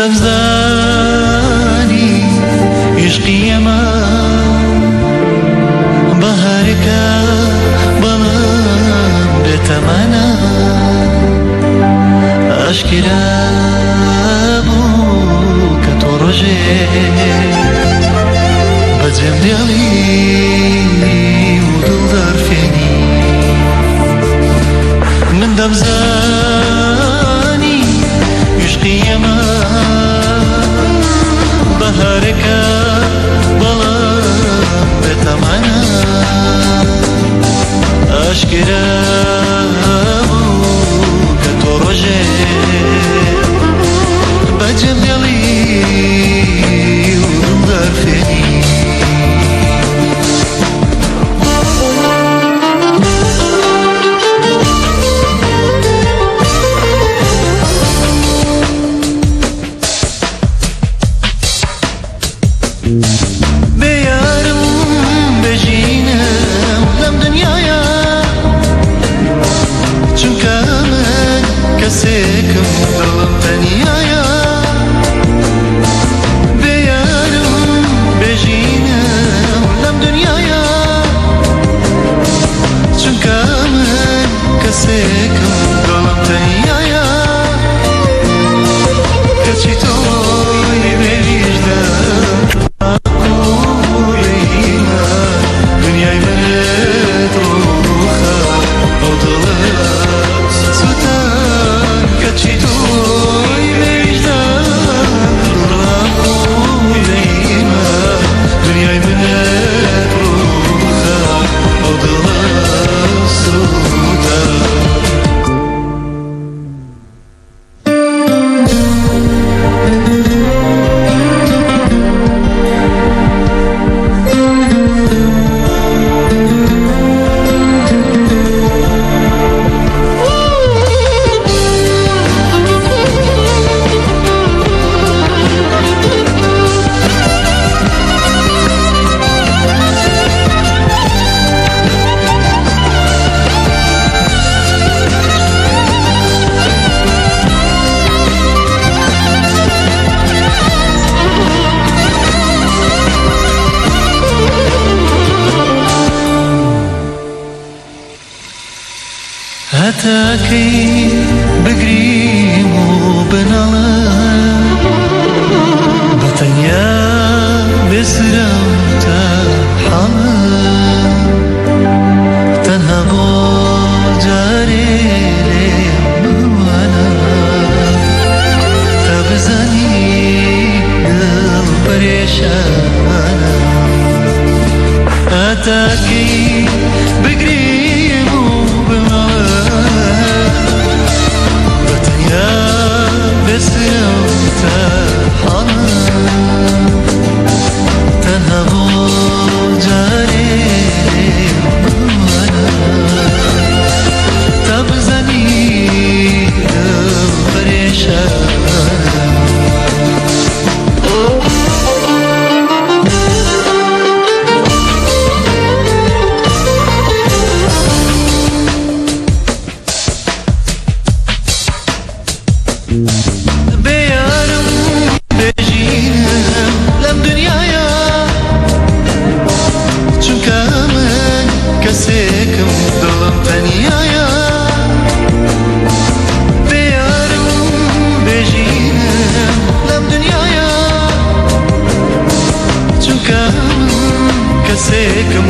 دەمزانی عشقیەمە بەهارێکە بەڵام بێتەمەنە ئاشکرا بوو کە تۆ ڕۆژێک بەجێم دێڵی و دڵدار فێنی من دەمزانی عشقیەمە بەهارێکە بەڵام بێتەمەنە ئاشکرا بوو کە تۆ ڕۆژێک بەجێم دێڵی و دڵدار فێنی بێیارم بێژینم لەم دنیاە چونکە من کەسێکم دڵم تەنیایە بێیارم بێژینم لەم دنیاە چونکە من کەسێکم دڵم تەنیایە کەچی تۆی بێویژدە هەتاکەی بگریم و بنەڵێم بەتەنیا بێسرم تەحەمل تەنها بۆ جارێ لێم بوانە تا بزانی دڵ پەرێشانە هەتاکەی بگریم و بسرم تحمل تنها بو جاري وانا تبزني بريشان بێیارم بێژینم لەم دنیاە چونکە من کەسێکم دڵم تەنیایە بێیارم بێژینم لەم دنیاە چونکە من کەسێکم